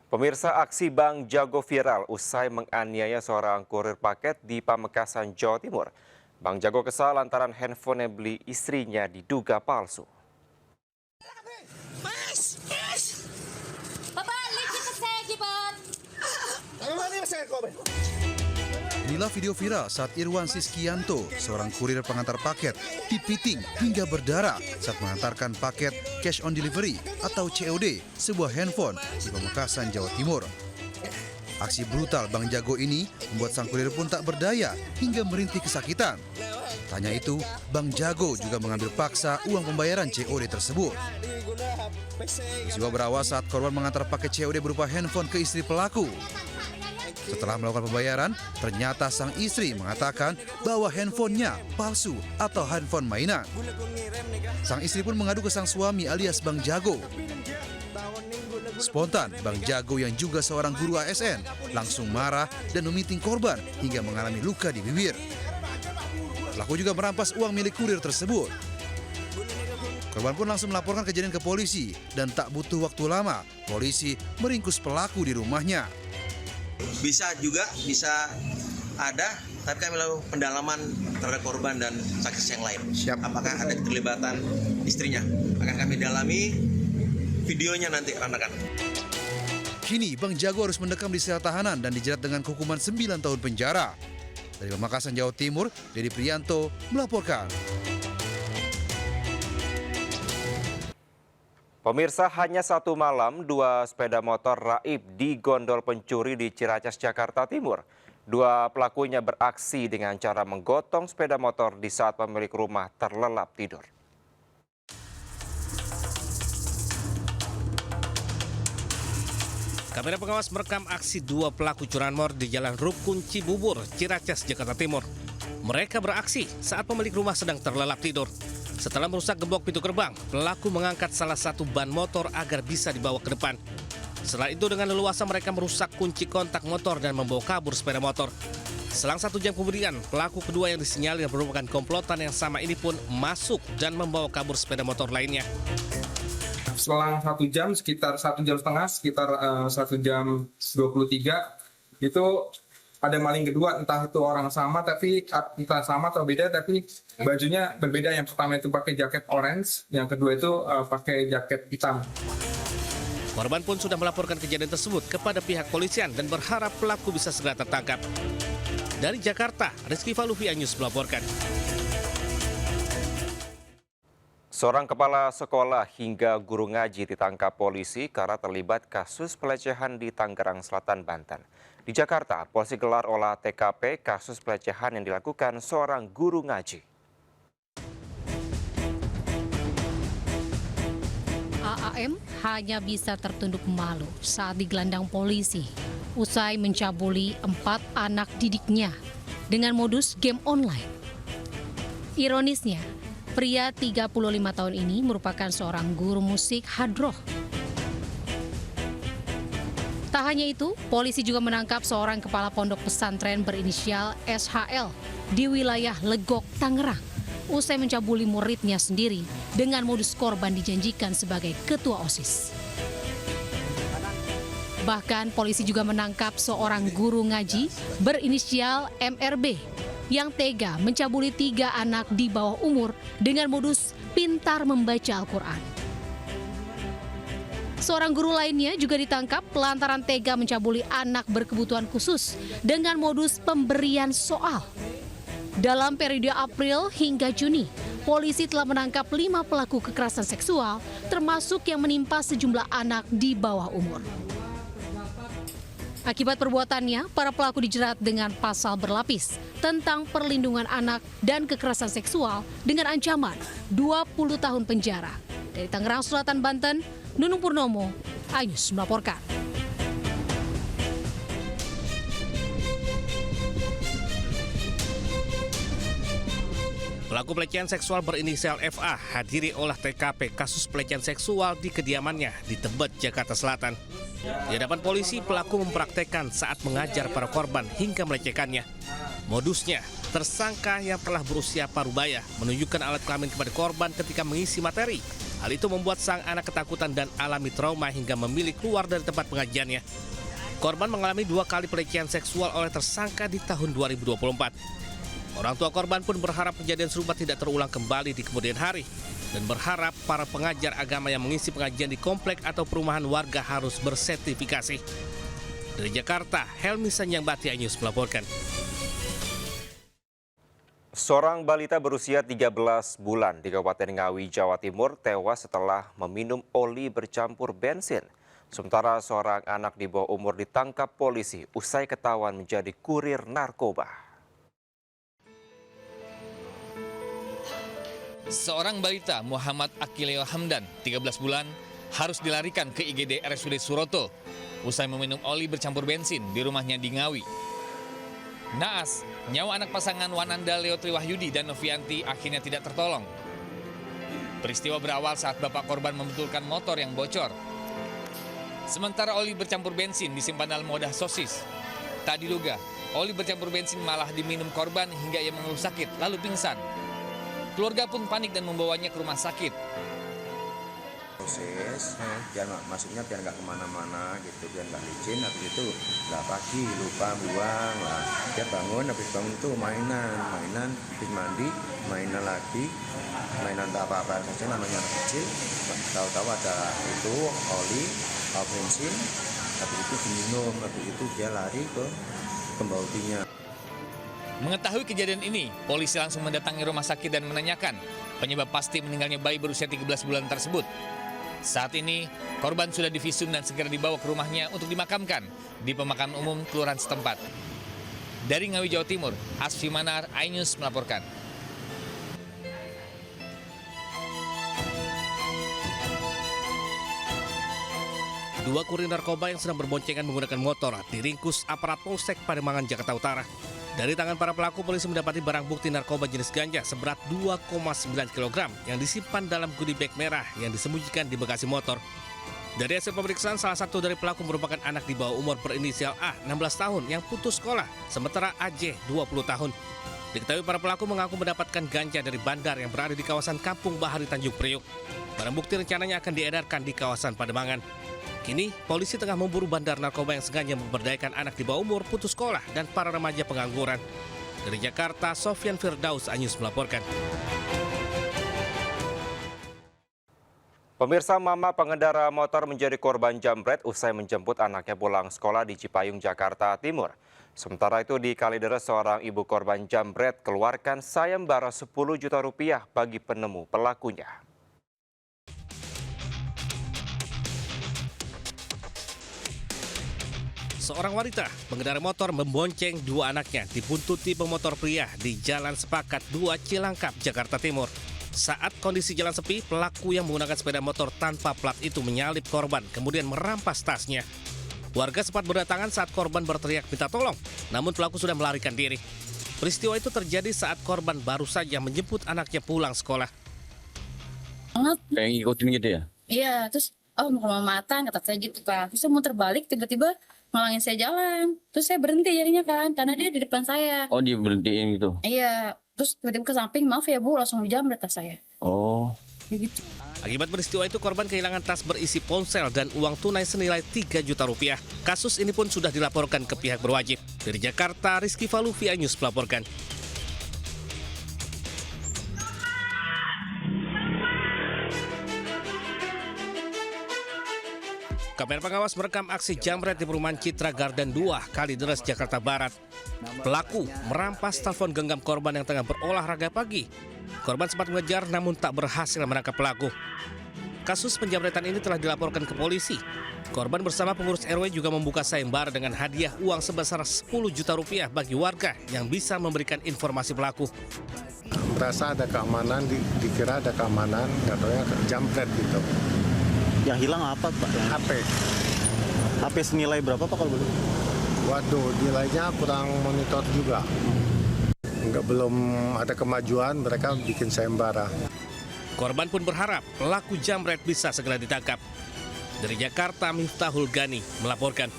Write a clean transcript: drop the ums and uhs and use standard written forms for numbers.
Pemirsa, aksi Bang Jago viral usai menganiaya seorang kurir paket di Pamekasan, Jawa Timur. Bang Jago kesal lantaran handphone yang beli istrinya diduga palsu. Inilah video viral saat Irwan Siskianto, seorang kurir pengantar paket, dipiting hingga berdarah saat mengantarkan paket cash on delivery atau COD, sebuah handphone di Pamekasan, Jawa Timur. Aksi brutal Bang Jago ini membuat sang kurir pun tak berdaya hingga merintih kesakitan. Tanya itu, Bang Jago juga mengambil paksa uang pembayaran COD tersebut. Peristiwa berawal saat korban mengantar paket COD berupa handphone ke istri pelaku. Setelah melakukan pembayaran, ternyata sang istri mengatakan bahwa handphonenya palsu atau handphone mainan. Sang istri pun mengadu ke sang suami alias Bang Jago. Spontan, Bang Jago yang juga seorang guru ASN langsung marah dan memiting korban hingga mengalami luka di bibir. Pelaku juga merampas uang milik kurir tersebut. Korban pun langsung melaporkan kejadian ke polisi dan tak butuh waktu lama, polisi meringkus pelaku di rumahnya. Bisa ada, tapi kami lakukan pendalaman terhadap korban dan saksi yang lain. Apakah ada keterlibatan istrinya? Akan kami dalami, videonya nanti rekan-rekan. Kini Bang Jago harus mendekam di sel tahanan dan dijerat dengan hukuman 9 tahun penjara. Dari Pamekasan, Jawa Timur, Dedi Prianto melaporkan. Pemirsa, hanya satu malam, dua sepeda motor raib digondol pencuri di Ciracas, Jakarta Timur. Dua pelakunya beraksi dengan cara menggotong sepeda motor di saat pemilik rumah terlelap tidur. Kamera pengawas merekam aksi dua pelaku curanmor di Jalan Rukun Cibubur, Ciracas, Jakarta Timur. Mereka beraksi saat pemilik rumah sedang terlelap tidur. Setelah merusak gembok pintu gerbang, pelaku mengangkat salah satu ban motor agar bisa dibawa ke depan. Setelah itu dengan leluasa mereka merusak kunci kontak motor dan membawa kabur sepeda motor. Selang 1 jam kemudian, pelaku kedua yang disinyalir merupakan komplotan yang sama ini pun masuk dan membawa kabur sepeda motor lainnya. Selang 1 jam, sekitar 1 jam setengah, sekitar 1 jam 23, itu ada maling kedua, entah itu orang sama, tapi entah sama atau beda, tapi bajunya berbeda. Yang pertama itu pakai jaket orange, yang kedua itu pakai jaket hitam. Korban pun sudah melaporkan kejadian tersebut kepada pihak polisian dan berharap pelaku bisa segera tertangkap. Dari Jakarta, Rizky Falufi Anyus melaporkan. Seorang kepala sekolah hingga guru ngaji ditangkap polisi karena terlibat kasus pelecehan di Tangerang Selatan, Banten. Di Jakarta, polisi gelar olah TKP kasus pelecehan yang dilakukan seorang guru ngaji. AAM hanya bisa tertunduk malu saat digelandang polisi usai mencabuli 4 anak didiknya dengan modus game online. Ironisnya, pria 35 tahun ini merupakan seorang guru musik hadroh. Tak hanya itu, polisi juga menangkap seorang kepala pondok pesantren berinisial SHL di wilayah Legok, Tangerang, usai mencabuli muridnya sendiri dengan modus korban dijanjikan sebagai ketua OSIS. Bahkan polisi juga menangkap seorang guru ngaji berinisial MRB yang tega mencabuli 3 anak di bawah umur dengan modus pintar membaca Al-Quran. Seorang guru lainnya juga ditangkap lantaran tega mencabuli anak berkebutuhan khusus dengan modus pemberian soal. Dalam periode April hingga Juni, polisi telah menangkap 5 pelaku kekerasan seksual, termasuk yang menimpa sejumlah anak di bawah umur. Akibat perbuatannya, para pelaku dijerat dengan pasal berlapis tentang perlindungan anak dan kekerasan seksual dengan ancaman 20 tahun penjara. Dari Tangerang Selatan, Banten, Nunung Purnomo, Anyus melaporkan. Pelaku pelecehan seksual berinisial FA hadiri olah TKP kasus pelecehan seksual di kediamannya di Tebet, Jakarta Selatan. Di hadapan polisi, pelaku mempraktekkan saat mengajar para korban hingga melecehkannya. Modusnya, tersangka yang telah berusia parubaya menunjukkan alat kelamin kepada korban ketika mengisi materi Hal itu membuat sang anak ketakutan dan alami trauma hingga memilih keluar dari tempat pengajiannya. Korban mengalami 2 kali pelecehan seksual oleh tersangka di tahun 2024. Orang tua korban pun berharap kejadian serupa tidak terulang kembali di kemudian hari dan berharap para pengajar agama yang mengisi pengajian di komplek atau perumahan warga harus bersertifikasi. Dari Jakarta, Helmi Sanjangbati News melaporkan. Seorang balita berusia 13 bulan di Kabupaten Ngawi, Jawa Timur tewas setelah meminum oli bercampur bensin. Sementara seorang anak di bawah umur ditangkap polisi usai ketahuan menjadi kurir narkoba. Seorang balita Muhammad Akileo Hamdan, 13 bulan, harus dilarikan ke IGD RSUD Suroto usai meminum oli bercampur bensin di rumahnya di Ngawi. Naas, nyawa anak pasangan Wananda Leo Triwahyudi dan Novianti akhirnya tidak tertolong. Peristiwa berawal saat bapak korban membetulkan motor yang bocor. Sementara oli bercampur bensin disimpan dalam wadah sosis. Tak diduga, oli bercampur bensin malah diminum korban hingga ia mengeluh sakit lalu pingsan. Keluarga pun panik dan membawanya ke rumah sakit. Proses, biar maksudnya biar nggak kemana-mana gitu, biar nggak licin. Habis itu nggak pagi lupa buang lah. Dia bangun, habis bangun itu mainan, habis mandi, mainan lagi, mainan tak apa-apa saja namanya anak kecil. Tahu-tahu ada itu oli, bensin, habis itu diminum, habis itu dia lari ke pembautinya. Mengetahui kejadian ini, polisi langsung mendatangi rumah sakit dan menanyakan penyebab pasti meninggalnya bayi berusia 13 bulan tersebut. Saat ini, korban sudah divisum dan segera dibawa ke rumahnya untuk dimakamkan di pemakaman umum kelurahan setempat. Dari Ngawi, Jawa Timur, Asfi Manar, iNews melaporkan. Dua kurir narkoba yang sedang berboncengan menggunakan motor diringkus aparat Polsek Pademangan, Jakarta Utara. Dari tangan para pelaku, polisi mendapati barang bukti narkoba jenis ganja seberat 2,9 kg yang disimpan dalam goodie bag merah yang disembunyikan di bagasi motor. Dari hasil pemeriksaan, salah satu dari pelaku merupakan anak di bawah umur berinisial A, 16 tahun, yang putus sekolah, sementara AJ, 20 tahun. Diketahui para pelaku mengaku mendapatkan ganja dari bandar yang berada di kawasan Kampung Bahari, Tanjung Priuk. Barang bukti rencananya akan diedarkan di kawasan Pademangan. Kini, polisi tengah memburu bandar narkoba yang sengaja memberdayakan anak di bawah umur putus sekolah dan para remaja pengangguran. Dari Jakarta, Sofyan Firdaus, iNews melaporkan. Pemirsa, mama pengendara motor menjadi korban jambret usai menjemput anaknya pulang sekolah di Cipayung, Jakarta Timur. Sementara itu di Kalideres, seorang ibu korban jambret keluarkan sayembara 10 juta rupiah bagi penemu pelakunya. Seorang wanita pengendara motor membonceng dua anaknya dibuntuti pemotor pria di Jalan Sepakat 2 Cilangkap, Jakarta Timur. Saat kondisi jalan sepi, pelaku yang menggunakan sepeda motor tanpa plat itu menyalip korban, kemudian merampas tasnya. Warga sempat berdatangan saat korban berteriak minta tolong, namun pelaku sudah melarikan diri. Peristiwa itu terjadi saat korban baru saja menjemput anaknya pulang sekolah. Kayak ngikutin gitu ya? Iya, terus mau matang, kata saya gitu kan. Terus saya muter balik, tiba-tiba ngalangin saya jalan. Terus saya berhenti jadinya kan, karena dia di depan saya. Oh, dia berhentiin gitu? Iya, terus tiba-tiba ke samping, maaf ya Bu, langsung dijamret tas saya. Oh. Gitu. Akibat peristiwa itu, korban kehilangan tas berisi ponsel dan uang tunai senilai 3 juta rupiah. Kasus ini pun sudah dilaporkan ke pihak berwajib. Dari Jakarta, Rizky Falufi, iNews melaporkan. Kamera pengawas merekam aksi jambret di perumahan Citra Garden 2, Kalideres, Jakarta Barat. Pelaku merampas telepon genggam korban yang tengah berolahraga pagi. Korban sempat mengejar namun tak berhasil menangkap pelaku. Kasus penjambretan ini telah dilaporkan ke polisi. Korban bersama pengurus RW juga membuka sayembara dengan hadiah uang sebesar 10 juta rupiah bagi warga yang bisa memberikan informasi pelaku. Merasa ada keamanan, dikira ada keamanan, katanya jambret gitu. Yang hilang apa Pak? HP. HP senilai berapa Pak kalau boleh? Waduh, nilainya kurang monitor juga. Belum ada kemajuan, mereka bikin sayembara. Korban pun berharap pelaku jambret bisa segera ditangkap. Dari Jakarta, Miftahul Gani melaporkan.